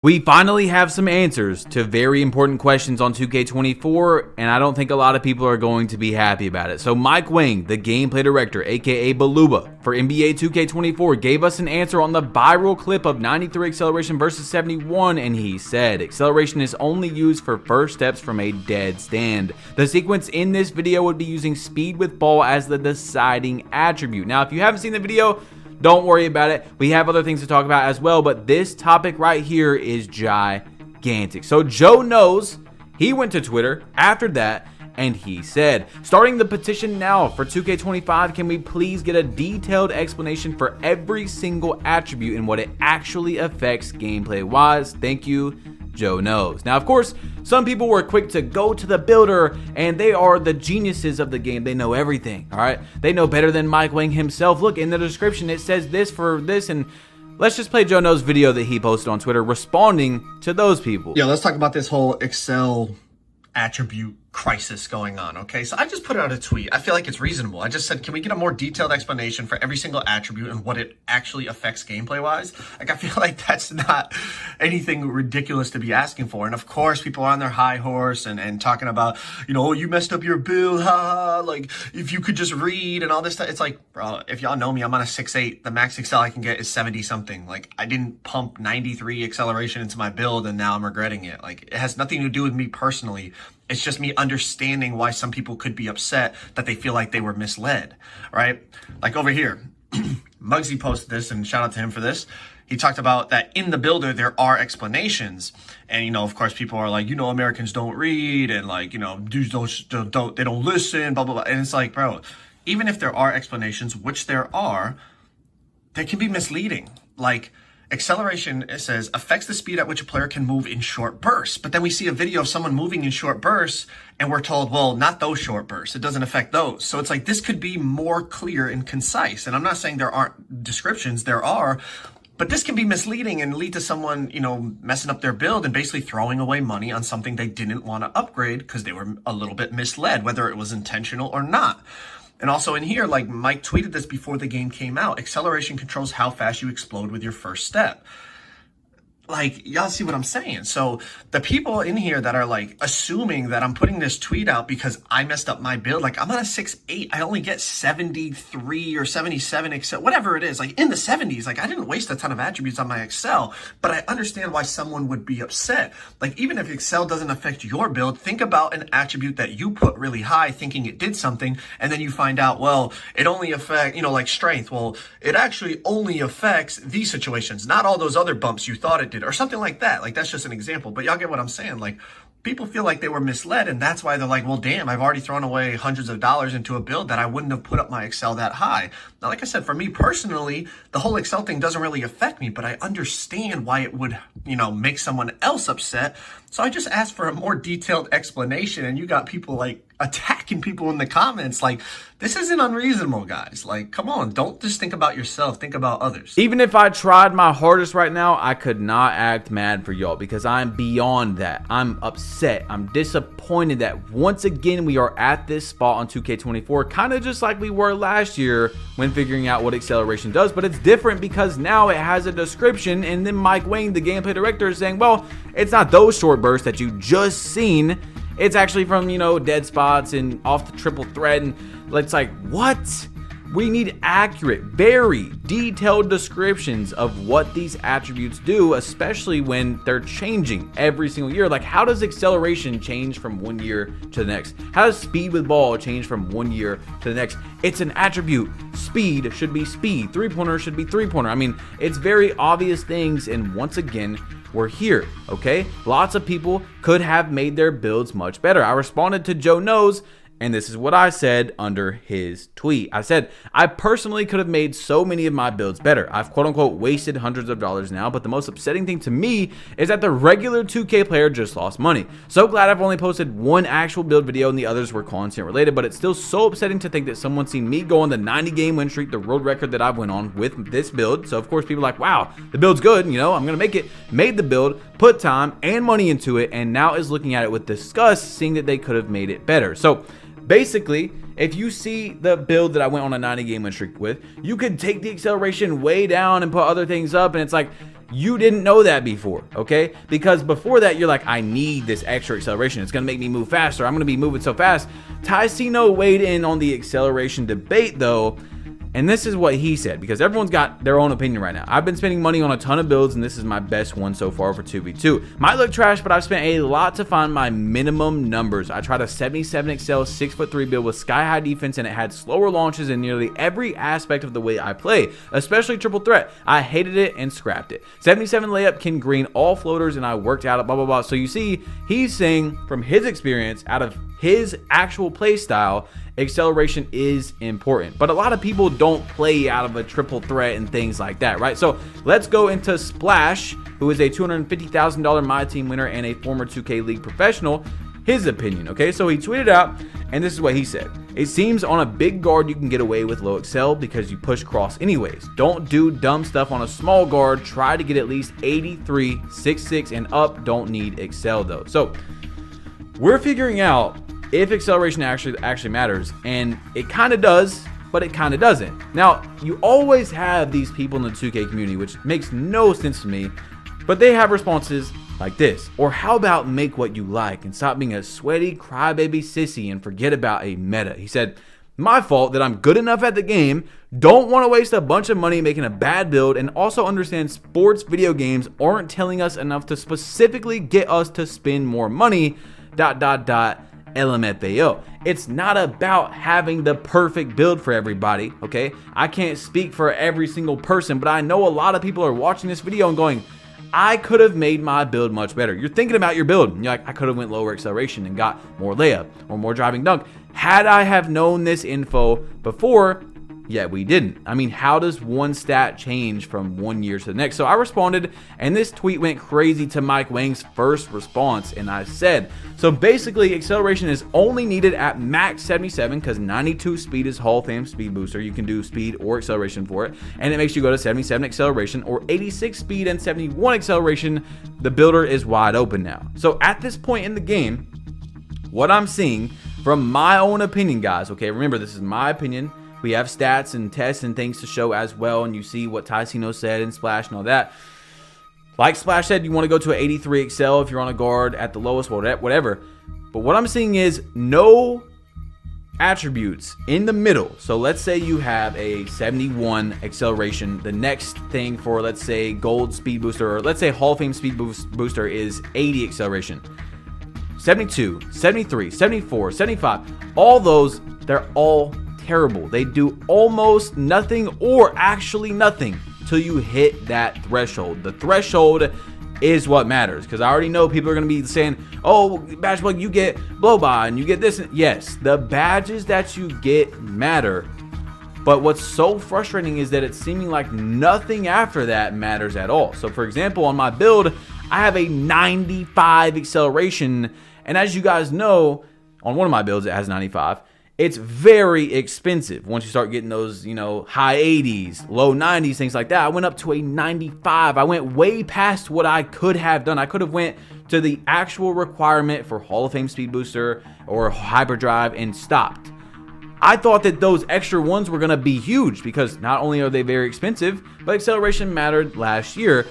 We finally have some answers to very important questions on 2K24, and I don't think a lot of people are going to be happy about it. So Mike Wang, the gameplay director, aka Baluba, for NBA 2K24, gave us an answer on the viral clip of 93 acceleration versus 71, and he said, acceleration is only used for first steps from a dead stand. The sequence in this video would be using speed with ball as the deciding attribute. Now, if you haven't seen the video, don't worry about it. We have other things to talk about as well, but this topic right here is gigantic. So Joe knows, he went to Twitter after that, and he said, starting the petition now for 2K25, can we please get a detailed explanation for every single attribute and what it actually affects gameplay wise? Thank you, Joe knows. Now, of course, some people were quick to go to the builder, and they are the geniuses of the game. They know everything, all right? They know better than Mike Wang himself. Look, in the description, it says this for this, and let's just play Joe Know's video that he posted on Twitter responding to those people. Yeah, let's talk about this whole Excel attribute crisis going on, okay? So I just put out a tweet. I feel like it's reasonable. I just said, can we get a more detailed explanation for every single attribute and what it actually affects gameplay-wise? Like, I feel like that's not anything ridiculous to be asking for. And of course, people are on their high horse and talking about, you know, oh, you messed up your build, ha, like, if you could just read and all this stuff. It's like, bro, if y'all know me, I'm on a 6'8". The max Excel I can get is 70-something. Like, I didn't pump 93 acceleration into my build, and now I'm regretting it. Like, it has nothing to do with me personally. It's just me understanding why some people could be upset that they feel like they were misled, right? Like over here, Muggsy posted this, and shout out to him for this. He talked about that in the builder, there are explanations. And, you know, of course, people are like, you know, Americans don't read, and like, you know, dudes they don't listen, blah, blah, blah. And it's like, bro, even if there are explanations, which there are, they can be misleading. Like, acceleration, it says, affects the speed at which a player can move in short bursts. But then we see a video of someone moving in short bursts, and we're told, well, not those short bursts. It doesn't affect those. So it's like, this could be more clear and concise. And I'm not saying there aren't descriptions. There are. But this can be misleading and lead to someone, you know, messing up their build and basically throwing away money on something they didn't want to upgrade because they were a little bit misled, whether it was intentional or not. And also in here, like Mike tweeted this before the game came out, acceleration controls how fast you explode with your first step. Like, y'all see what I'm saying? So the people in here that are like assuming that I'm putting this tweet out because I messed up my build, like I'm on a 6'8", I only get 73 or 77 Excel, whatever it is, like in the 70s. Like, I didn't waste a ton of attributes on my Excel, but I understand why someone would be upset. Like, even if Excel doesn't affect your build, think about an attribute that you put really high thinking it did something, and then you find out, well, it only affects, you know, like strength. Well, it actually only affects these situations, not all those other bumps you thought it did, or something like that. Like, that's just an example, but y'all get what I'm saying. Like, people feel like they were misled, and that's why they're like, well, damn, I've already thrown away hundreds of dollars into a build that I wouldn't have put up my Excel that high. Now, like I said, for me personally, the whole Excel thing doesn't really affect me, but I understand why it would, you know, make someone else upset. So I just asked for a more detailed explanation, and you got people like attacking people in the comments. Like, this isn't unreasonable, guys. Like, come on, don't just think about yourself, think about others. Even if I tried my hardest right now, I could not act mad for y'all because I'm beyond that. I'm upset. I'm disappointed that once again we are at this spot on 2K24, kind of just like we were last year when figuring out what acceleration does, but it's different because now it has a description, and then Mike Wang, the gameplay director, is saying, well, it's not those short bursts that you just seen. It's actually from, you know, dead spots and off the triple thread, and it's like, what? We need accurate, very detailed descriptions of what these attributes do, especially when they're changing every single year. Like, how does acceleration change from one year to the next? How does speed with ball change from one year to the next? It's an attribute. Speed should be speed. Three-pointer should be three-pointer. I mean, it's very obvious things, and once again, we're here, okay? Lots of people could have made their builds much better. I responded to Joe Knows, and this is what I said under his tweet. I said, I personally could have made so many of my builds better. I've quote unquote wasted hundreds of dollars now, but the most upsetting thing to me is that the regular 2K player just lost money. So glad I've only posted one actual build video and the others were content related, but it's still so upsetting to think that someone's seen me go on the 90 game win streak, the road record that I've went on with this build. So of course people are like, wow, the build's good, you know, I'm gonna make it, made the build, put time and money into it, and now is looking at it with disgust, seeing that they could have made it better. So basically, if you see the build that I went on a 90 game win streak with, you could take the acceleration way down and put other things up, and it's like, You didn't know that before, okay? Because before that, you're like, I need this extra acceleration. It's going to make me move faster. I'm going to be moving so fast. Ticino weighed in on the acceleration debate, though, and this is what he said, because everyone's got their own opinion right now. I've been spending money on a ton of builds, and this is my best one so far for 2v2. Might look trash, but I've spent a lot to find my minimum numbers. I tried a 77 Excel 6'3" build with sky-high defense, and it had slower launches in nearly every aspect of the way I play, especially triple threat. I hated it and scrapped it. 77 layup can green all floaters, and I worked out blah, blah, blah. So you see, he's saying from his experience, out of his actual play style, acceleration is important, but a lot of people don't play out of a triple threat and things like that, right? So let's go into Splash, who is a $250,000 My Team winner and a former 2K League professional, his opinion, okay? So he tweeted out, and this is what he said. It seems on a big guard you can get away with low excel because you push cross anyways. Don't do dumb stuff on a small guard. Try to get at least 83, 6'6", and up. Don't need excel though. So we're figuring out if acceleration actually matters, and it kind of does, but it kind of doesn't. Now, you always have these people in the 2K community, which makes no sense to me, but they have responses like this. Or how about make what you like and stop being a sweaty crybaby sissy and forget about a meta? He said, my fault that I'm good enough at the game, don't want to waste a bunch of money making a bad build, and also understand sports video games aren't telling us enough to specifically get us to spend more money, ... LMFAO. It's not about having the perfect build for everybody, okay? I can't speak for every single person, but I know a lot of people are watching this video and going, I could have made my build much better. You're thinking about your build, and you're like, I could have went lower acceleration and got more layup or more driving dunk. Had I have known this info before, yet we didn't. I mean, how does one stat change from one year to the next? So I responded, and this tweet went crazy to Mike Wang's first response, and I said, so basically acceleration is only needed at max 77 because 92 speed is Hall of Fame speed booster. You can do speed or acceleration for it, and it makes you go to 77 acceleration or 86 speed and 71 acceleration. The builder is wide open now. So at this point in the game, what I'm seeing from my own opinion, guys, okay, remember this is my opinion. We have stats and tests and things to show as well, and you see what Ticino said and Splash and all that. Like Splash said, you want to go to an 83 Excel if you're on a guard at the lowest, whatever. But what I'm seeing is no attributes in the middle. So let's say you have a 71 acceleration. The next thing for, let's say, gold speed booster, or let's say Hall of Fame speed booster is 80 acceleration. 72, 73, 74, 75. All those, they're all terrible. They do almost nothing or actually nothing till you hit that threshold. The threshold is what matters, because I already know people are going to be saying, oh, badge plug, you get blow by and you get this. Yes, the badges that you get matter, but what's so frustrating is that it's seeming like nothing after that matters at all. So for example, on my build, I have a 95 acceleration, and as you guys know, on one of my builds it has 95. It's very expensive once you start getting those, you know, high 80s, low 90s, things like that. I went up to a 95. I went way past what I could have done. I could have went to the actual requirement for Hall of Fame speed booster or hyperdrive and stopped. I thought that those extra ones were going to be huge because not only are they very expensive, but acceleration mattered last year.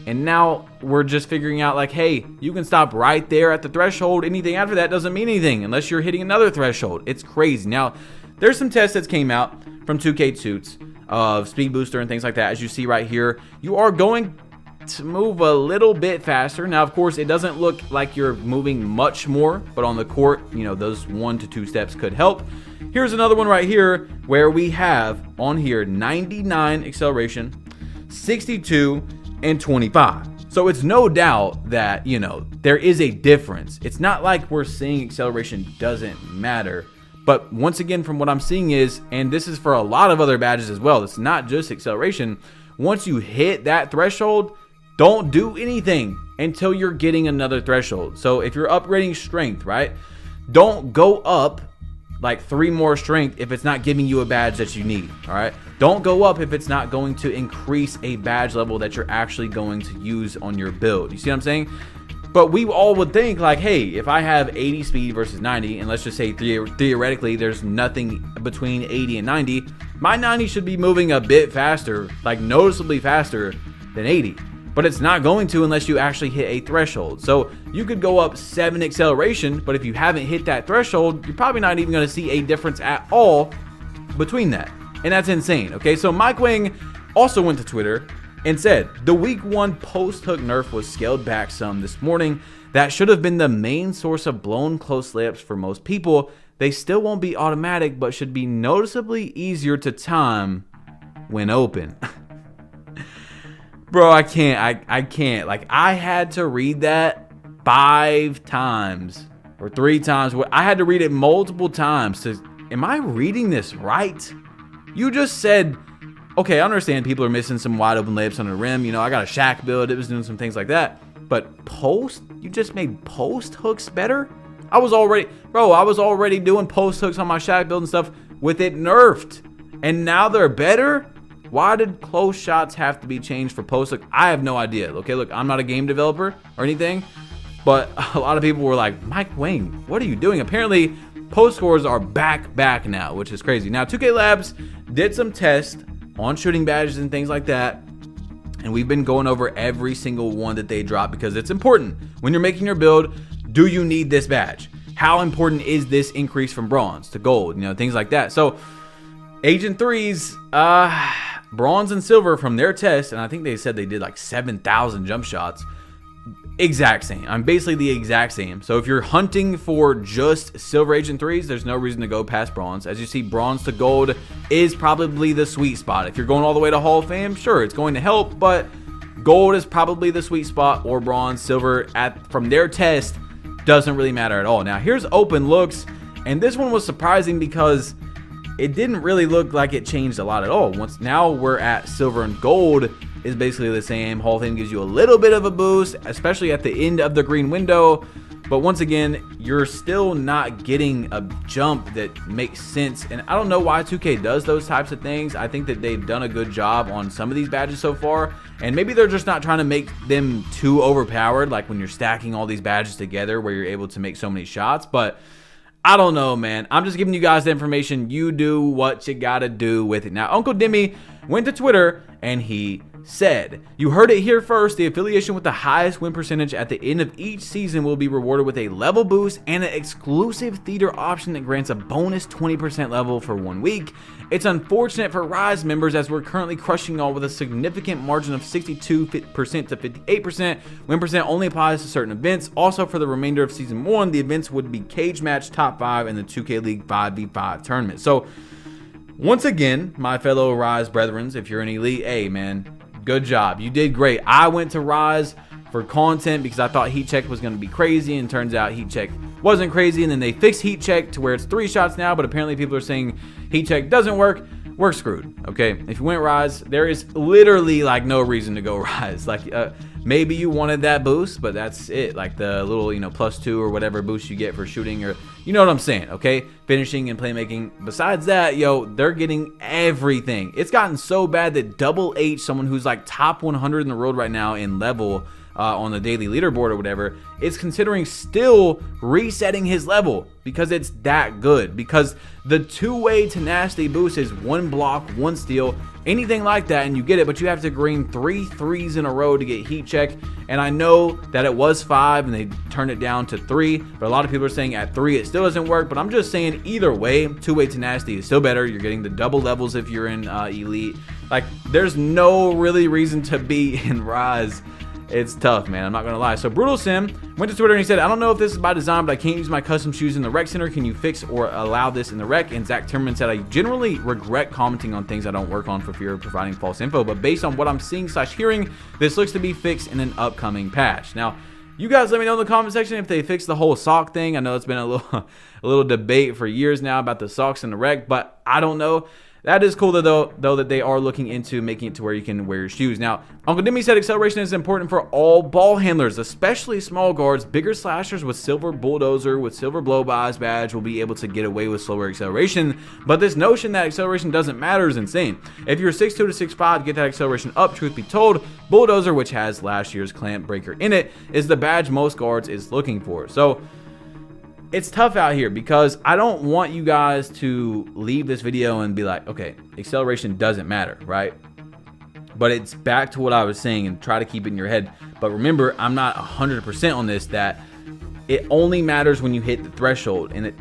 And now we're just figuring out like, hey, you can stop right there at the threshold. Anything after that doesn't mean anything unless you're hitting another threshold. It's crazy. Now, there's some tests that came out from 2K Toots of speed booster and things like that. As you see right here, you are going to move a little bit faster. Now, of course, it doesn't look like you're moving much more, but on the court, you know, those 1 to 2 steps could help. Here's another one right here where we have on here 99 acceleration, 62, and 25. So it's no doubt that, you know, there is a difference. It's not like we're saying acceleration doesn't matter, but once again, from what I'm seeing is, and this is for a lot of other badges as well, it's not just acceleration. Once you hit that threshold, don't do anything until you're getting another threshold. So if you're upgrading strength, right, don't go up like 3 more strength if it's not giving you a badge that you need. All right, don't go up if it's not going to increase a badge level that you're actually going to use on your build. You see what I'm saying? But we all would think like, hey, if I have 80 speed versus 90, and let's just say theoretically there's nothing between 80 and 90, my 90 should be moving a bit faster, like noticeably faster than 80. but it's not going to unless you actually hit a threshold. So you could go up 7 acceleration, but if you haven't hit that threshold, you're probably not even going to see a difference at all between that. And that's insane. Okay, so Mike Wang also went to Twitter and said the week 1 post hook nerf was scaled back some this morning. That should have been the main source of blown close layups for most people. They still won't be automatic, but should be noticeably easier to time when open. Bro, I can't. Like, I had to read that 5 times or 3 times. I had to read it multiple times to, am I reading this right? You just said, okay, I understand people are missing some wide open layups under the rim. You know, I got a Shaq build. It was doing some things like that. But you just made post hooks better? I was already doing post hooks on my Shaq build and stuff with it nerfed. And now they're better? Why did close shots have to be changed for post hook? I have no idea. Okay, look, I'm not a game developer or anything, but a lot of people were like, Mike Wang, what are you doing? Apparently, post scores are back now, which is crazy. Now, 2K Labs did some tests on shooting badges and things like that, and we've been going over every single one that they drop because it's important. When you're making your build, do you need this badge? How important is this increase from bronze to gold? You know, things like that. So, Agent 3's bronze and silver from their test, and I think they said they did like 7,000 jump shots. Exact same. I'm basically the exact same. So if you're hunting for just silver Agent 3s, there's no reason to go past bronze. As you see, bronze to gold is probably the sweet spot. If you're going all the way to Hall of Fame, sure, it's going to help, but gold is probably the sweet spot, or bronze. Silver from their test doesn't really matter at all. Now here's open looks, and this one was surprising because it didn't really look like it changed a lot at all. Now we're at silver and gold is basically the same. Hall of Fame gives you a little bit of a boost, especially at the end of the green window. But once again, you're still not getting a jump that makes sense. And I don't know why 2K does those types of things. I think that they've done a good job on some of these badges so far. And maybe they're just not trying to make them too overpowered, like when you're stacking all these badges together where you're able to make so many shots. But I don't know, man. I'm just giving you guys the information. You do what you gotta do with it. Now, Uncle Demi went to Twitter and he said, you heard it here first. The affiliation with the highest win percentage at the end of each season will be rewarded with a level boost and an exclusive theater option that grants a bonus 20% level for 1 week. It's unfortunate for Rise members as we're currently crushing y'all with a significant margin of 62% to 58%. Win percent only applies to certain events. Also, for the remainder of Season 1, the events would be Cage Match, Top 5, and the 2K League 5v5 tournament. So, once again, my fellow Rise brethrens, if you're an elite, hey, man, good job. You did great. I went to Rise for content because I thought heat check was going to be crazy, and turns out heat check wasn't crazy. And then they fixed heat check to where it's 3 shots now, but apparently people are saying heat check doesn't work. We're screwed. Okay, if you went Rise, there is literally like no reason to go Rise. Like maybe you wanted that boost, but that's it. Like the little, you know, +2 or whatever boost you get for shooting, or you know what I'm saying, okay? Finishing and playmaking. Besides that, yo, they're getting everything. It's gotten so bad that Double H, someone who's like top 100 in the world right now in level on the daily leaderboard or whatever, is considering still resetting his level because it's that good. Because the 2-way tenacity boost is 1 block, 1 steal, anything like that, and you get it, but you have to green 3 threes in a row to get heat check. And I know that it was 5 and they turned it down to 3, but a lot of people are saying at 3 it still doesn't work. But I'm just saying either way, 2-way tenacity is still better. You're getting the double levels if you're in elite. Like, there's no really reason to be in Rise. It's tough, man. I'm not gonna lie. So Brutal Sim went to Twitter and he said, I don't know if this is by design, but I can't use my custom shoes in the rec center. Can you fix or allow this in the rec? And Zach Timmerman said, I generally regret commenting on things I don't work on for fear of providing false info, but based on what I'm seeing / hearing, this looks to be fixed in an upcoming patch. Now, you guys let me know in the comment section if they fixed the whole sock thing. I know it's been a little debate for years now about the socks in the rec, but I don't know. That is cool though that they are looking into making it to where you can wear your shoes. Now, Uncle Demi said acceleration is important for all ball handlers, especially small guards. Bigger slashers with silver bulldozer with silver blow-bys badge will be able to get away with slower acceleration. But this notion that acceleration doesn't matter is insane. If you're 6'2 to 6'5, get that acceleration up. Truth be told, bulldozer, which has last year's clamp breaker in it, is the badge most guards is looking for. So it's tough out here because I don't want you guys to leave this video and be like, okay, acceleration doesn't matter, right? but it's back to what I was saying, and try to keep it in your head. But remember, I'm not 100% on this, that it only matters when you hit the threshold, and it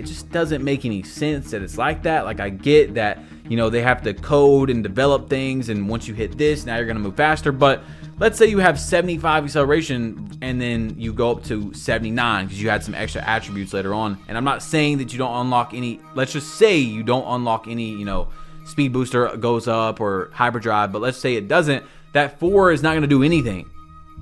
just doesn't make any sense that it's like that. Like, I get that, you know, they have to code and develop things, and once you hit this, now you're going to move faster. But let's say you have 75 acceleration and then you go up to 79 because you had some extra attributes later on. And I'm not saying that you don't unlock any, let's just say you don't unlock any, you know, speed booster goes up or hyperdrive, but let's say it doesn't. That 4 is not going to do anything.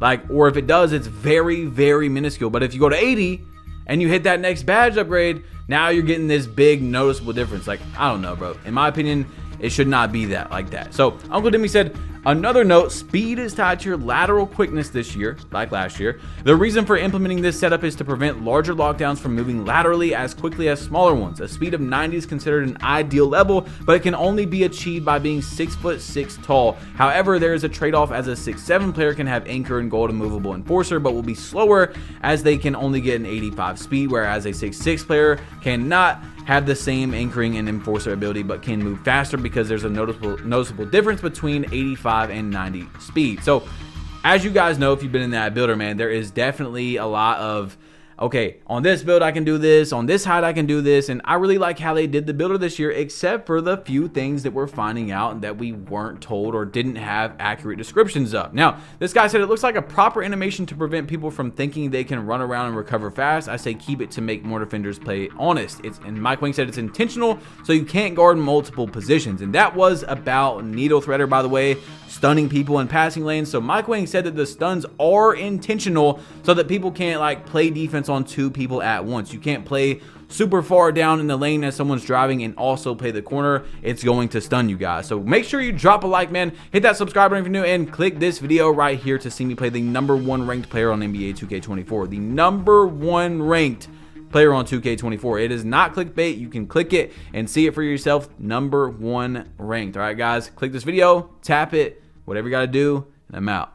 Like, or if it does, it's very, very minuscule. But if you go to 80 and you hit that next badge upgrade, now you're getting this big noticeable difference. Like, I don't know, bro. In my opinion, it should not be that like that. So Uncle Demi said, another note, speed is tied to your lateral quickness this year, like last year. The reason for implementing this setup is to prevent larger lockdowns from moving laterally as quickly as smaller ones. A speed of 90 is considered an ideal level, but it can only be achieved by being 6'6" tall. However, there is a trade-off, as a 6'7" player can have anchor and gold immovable enforcer, but will be slower as they can only get an 85 speed, whereas a 6'6" player cannot have the same anchoring and enforcer ability, but can move faster because there's a noticeable difference between 85 and 90 speed. So as you guys know, if you've been in that builder, man, there is definitely a lot of, okay, on this build I can do this, on this height I can do this, and I really like how they did the builder this year, except for the few things that we're finding out that we weren't told or didn't have accurate descriptions of. Now, this guy said it looks like a proper animation to prevent people from thinking they can run around and recover fast. I say keep it to make more defenders play honest. And Mike Wing said it's intentional, so you can't guard multiple positions. And that was about Needle Threader, by the way, stunning people in passing lanes. So Mike Wing said that the stuns are intentional so that people can't like play defense on 2 people at once. You can't play super far down in the lane as someone's driving and also play the corner. It's going to stun you guys. So make sure you drop a like, man. Hit that subscribe button if you're new, and click this video right here to see me play the #1 ranked player on NBA 2K24. The #1 ranked player on 2K24. It is not clickbait. You can click it and see it for yourself. #1 ranked. All right, guys, click this video, tap it, whatever you got to do, and I'm out.